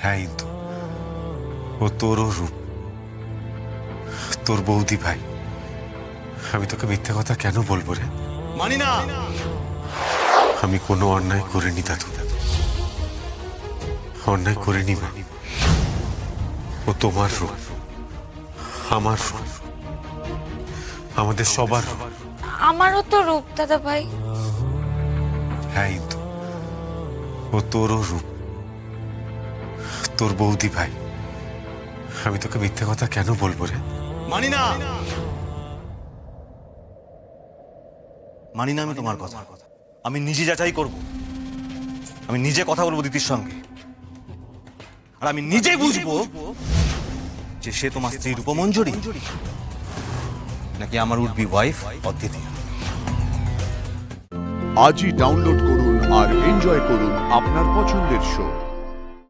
হ্যাঁ ইন্দু, ও তোরও রূপ, তোর বৌদি ভাই। আমি তোকে মিথ্যে কথা কেন বলবো রে? মানি না। আমি কোনো অন্যায় করিনি দাদু, অন্যায় করিনি মা। ও তোমার রূপ, আমার রূপ, আমাদের সবার রূপ। আমারও তো রূপ দাদা ভাই। হ্যাঁ ইন্দু, ও তোরও রূপ, তোর বৌদি ভাই। আমি তোকে মিথ্যে কথা কেন বলবো রে? মানি না। মানি না আমি তোমার কথা। আমি নিজে যাচাই করব, আমি নিজে কথা বলবো দিদির সঙ্গে, আর আমি নিজেই বুঝবো যে সে তোমার স্ত্রী রূপমঞ্জরি নাকি আমার উড বি ওয়াইফ অদ্বিতীয়া। আজই ডাউনলোড করুন আর এনজয় করুন আপনার পছন্দের শো।